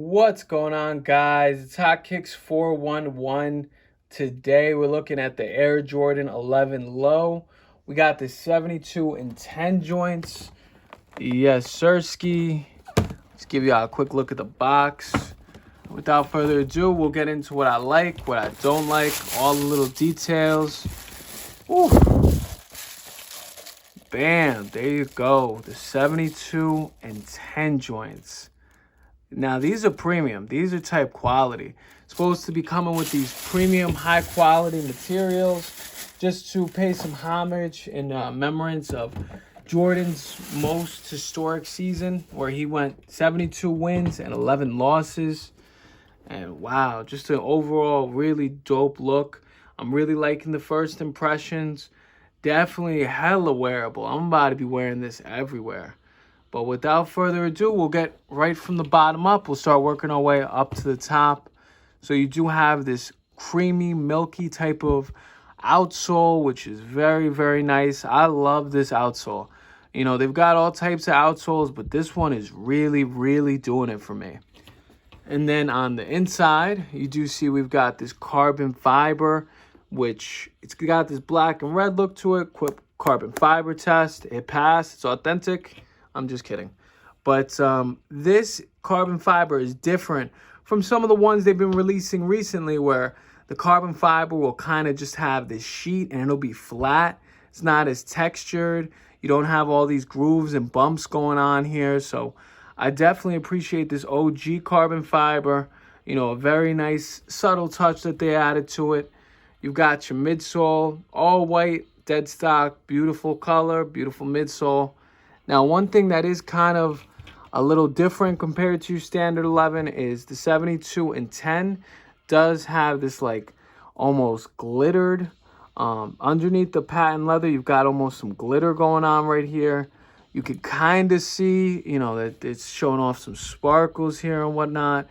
What's going on, guys? It's Hot Kicks 411. Today we're looking at the Air Jordan 11 Low. We got the 72 and 10 joints. Yes, sirski. Let's give you a quick look at the box. Without further ado, we'll get into what I like, what I don't like, all the little details. Ooh. Bam, there you go. The 72 and 10 joints. Now, these are premium. These are type quality. Supposed to be coming with these premium, high-quality materials just to pay some homage in remembrance of Jordan's most historic season where he went 72 wins and 11 losses. And wow, just an overall really dope look. I'm really liking the first impressions. Definitely hella wearable. I'm about to be wearing this everywhere. But without further ado, we'll get right from the bottom up. We'll start working our way up to the top. So you do have this creamy, milky type of outsole, which is very, very nice. I love this outsole. You know, they've got all types of outsoles, but this one is really, really doing it for me. And then on the inside, you do see we've got this carbon fiber, which it's got this black and red look to it. Quick carbon fiber test. It passed. It's authentic. I'm just kidding. But this carbon fiber is different from some of the ones they've been releasing recently where the carbon fiber will kind of just have this sheet and it'll be flat. It's not as textured. You don't have all these grooves and bumps going on here. So I definitely appreciate this OG carbon fiber. You know, a very nice subtle touch that they added to it. You've got your midsole, all white, dead stock, beautiful color, beautiful midsole. Now, one thing that is kind of a little different compared to standard 11 is the 72 and 10 does have this like almost glittered underneath the patent leather. You've got almost some glitter going on right here. You could kind of see, you know, that it's showing off some sparkles here and whatnot.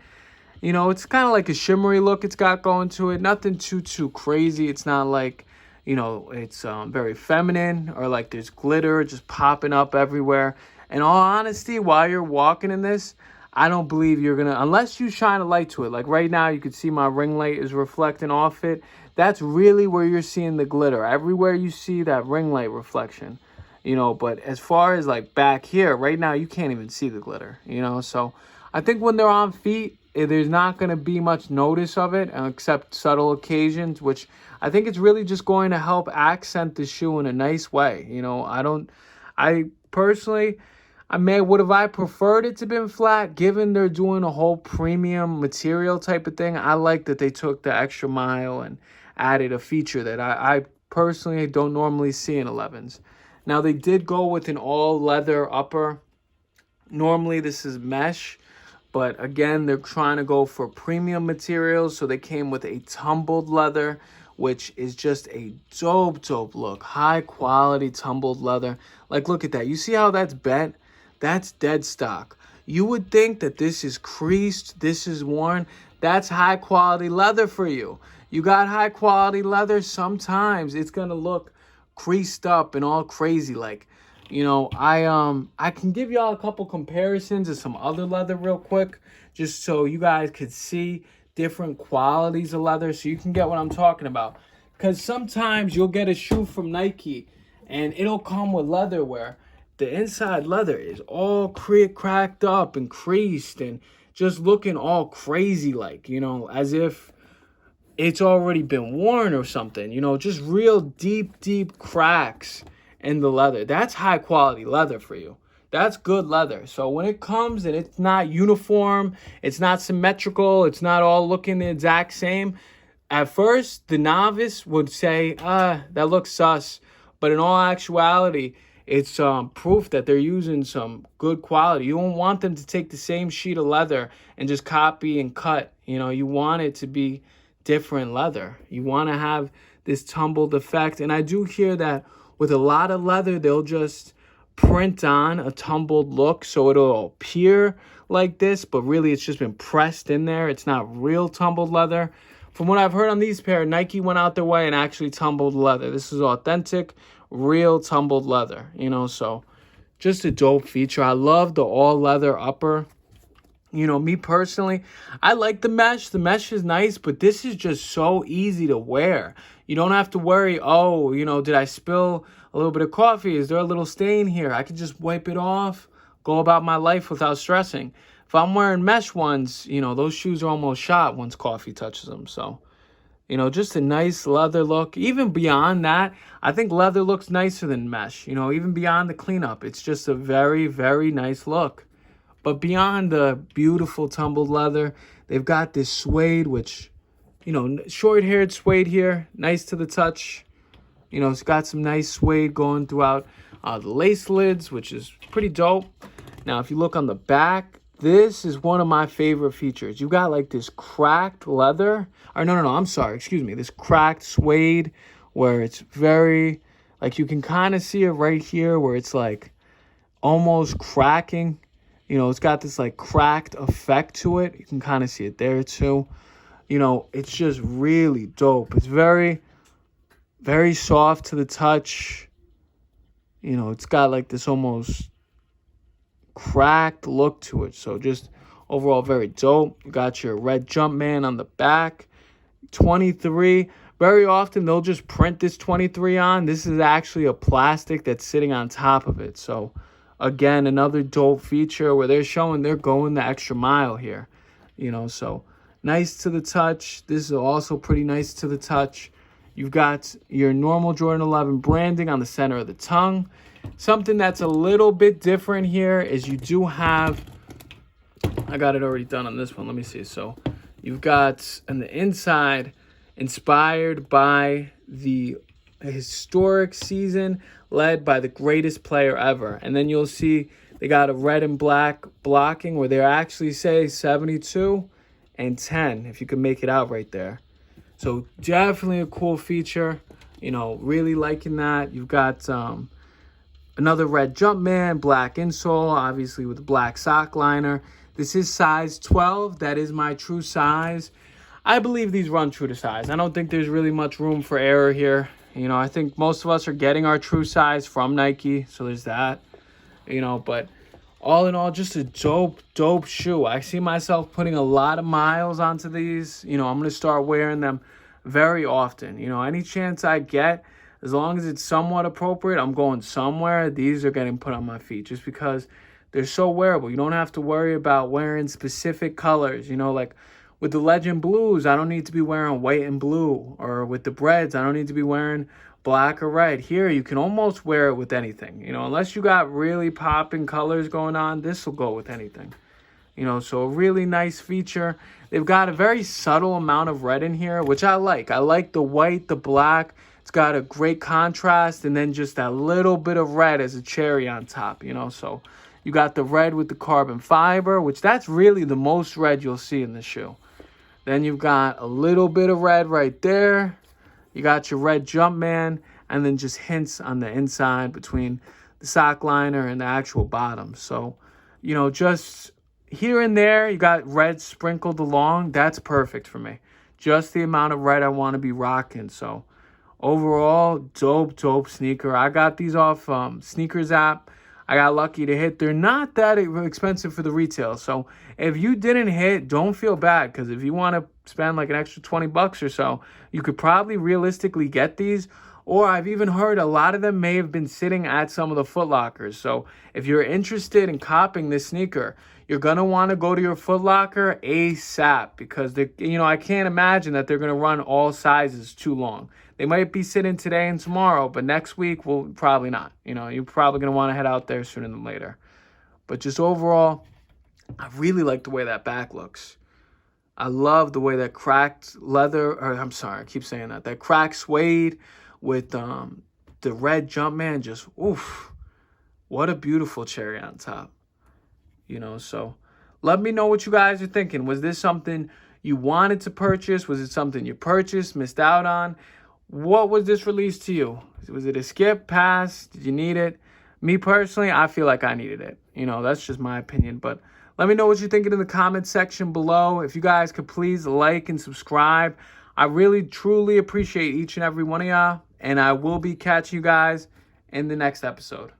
You know, it's kind of like a shimmery look it's got going to it. Nothing too crazy. It's not like, you know, it's very feminine or like there's glitter just popping up everywhere. In all honesty, while you're walking in this, I don't believe you're going to, unless you shine a light to it. Like right now, you can see my ring light is reflecting off it. That's really where you're seeing the glitter. Everywhere you see that ring light reflection, you know, but as far as like back here, right now, you can't even see the glitter, you know. So I think when they're on feet, there's not going to be much notice of it except subtle occasions, which I think it's really just going to help accent the shoe in a nice way. You know, I personally, would have I preferred it to been flat, given they're doing a whole premium material type of thing. I like that they took the extra mile and added a feature that I personally don't normally see in 11s. Now, they did go with an all leather upper. Normally, this is mesh. But again, they're trying to go for premium materials. So they came with a tumbled leather, which is just a dope look. High quality tumbled leather. Like, look at that. You see how that's bent? That's dead stock. You would think that this is creased, this is worn. That's high quality leather for you. You got high quality leather, sometimes it's going to look creased up and all crazy like. You know, I can give y'all a couple comparisons of some other leather real quick, just so you guys could see different qualities of leather, so you can get what I'm talking about. Because sometimes you'll get a shoe from Nike, and it'll come with leather where the inside leather is all cracked up and creased and just looking all crazy like, you know, as if it's already been worn or something. You know, just real deep cracks in the leather. That's high quality leather for you. That's good leather. So when it comes and it's not uniform, it's not symmetrical, it's not all looking the exact same, at first the novice would say, that looks sus. But in all actuality, it's proof that they're using some good quality. You don't want them to take the same sheet of leather and just copy and cut. You know, you want it to be different leather. You want to have this tumbled effect. And I do hear that with a lot of leather, they'll just print on a tumbled look so it'll appear like this, but really it's just been pressed in there. It's not real tumbled leather. From what I've heard on these pair, Nike went out their way and actually tumbled leather. This is authentic, real tumbled leather, you know, so just a dope feature. I love the all leather upper. You know, me personally, I like the mesh. The mesh is nice, but this is just so easy to wear. You don't have to worry, oh, you know, did I spill a little bit of coffee? Is there a little stain here? I can just wipe it off, go about my life without stressing. If I'm wearing mesh ones, you know, those shoes are almost shot once coffee touches them. So, you know, just a nice leather look. Even beyond that, I think leather looks nicer than mesh. You know, even beyond the cleanup, it's just a very, very nice look. But beyond the beautiful tumbled leather, they've got this suede, which, you know, short-haired suede here, nice to the touch. You know, it's got some nice suede going throughout the lace lids, which is pretty dope. Now, if you look on the back, this is one of my favorite features. You got like this cracked leather, or no, I'm sorry, excuse me, this cracked suede where it's very, like you can kind of see it right here where it's like almost cracking. You know, it's got this like cracked effect to it. You can kind of see it there too. You know, it's just really dope. It's very, very soft to the touch. You know, it's got like this almost cracked look to it. So just overall very dope. You got your red Jumpman on the back. 23. Very often they'll just print this 23 on. This is actually a plastic that's sitting on top of it. So again, another dope feature where they're showing they're going the extra mile here. You know, so nice to the touch. This is also pretty nice to the touch. You've got your normal Jordan 11 branding on the center of the tongue. Something that's a little bit different here is you do have, I got it already done on this one. Let me see. So you've got on the inside, inspired by the historic season led by the greatest player ever. And then you'll see they got a red and black blocking where they actually say 72 and 10, if you can make it out right there. So definitely a cool feature. You know, really liking that. You've got another red Jumpman, black insole, obviously with a black sock liner. This is size 12. That is my true size. I believe these run true to size. I don't think there's really much room for error here. You know, I think most of us are getting our true size from Nike, so there's that. You know, but all in all, just a dope shoe. I see myself putting a lot of miles onto these. You know, I'm going to start wearing them very often. You know, any chance I get, as long as it's somewhat appropriate, I'm going somewhere. These are getting put on my feet just because they're so wearable. You don't have to worry about wearing specific colors. You know, like with the Legend Blues, I don't need to be wearing white and blue. Or with the Breads, I don't need to be wearing black or red. Here, you can almost wear it with anything. You know, unless you got really popping colors going on, this will go with anything. You know, so a really nice feature. They've got a very subtle amount of red in here, which I like. I like the white, the black. It's got a great contrast, and then just that little bit of red as a cherry on top, you know. So you got the red with the carbon fiber, which that's really the most red you'll see in the shoe. Then you've got a little bit of red right there. You got your red Jumpman, and then just hints on the inside between the sock liner and the actual bottom. So, you know, just here and there, you got red sprinkled along. That's perfect for me. Just the amount of red I want to be rocking. So overall, dope sneaker. I got these off Sneakers app. I got lucky to hit. They're not that expensive for the retail. So if you didn't hit, don't feel bad, because if you want to spend like an extra 20 bucks or so, you could probably realistically get these. Or I've even heard a lot of them may have been sitting at some of the Foot Lockers. So if you're interested in copping this sneaker, you're going to want to go to your Foot Locker ASAP, because they, you know, I can't imagine that they're going to run all sizes too long. They might be sitting today and tomorrow, but next week, well, probably not. You know, you're probably going to want to head out there sooner than later. But just overall, I really like the way that back looks. I love the way that cracked leather, or I'm sorry, I keep saying that. That cracked suede with the red Jumpman, just, oof. What a beautiful cherry on top. You know, so let me know what you guys are thinking. Was this something you wanted to purchase? Was it something you purchased, missed out on? What was this release to you? Was it a skip, pass? Did you need it? Me personally, I feel like I needed it. You know, that's just my opinion. But let me know what you're thinking in the comment section below. If you guys could please like and subscribe. I really, truly appreciate each and every one of y'all. And I will be catching you guys in the next episode.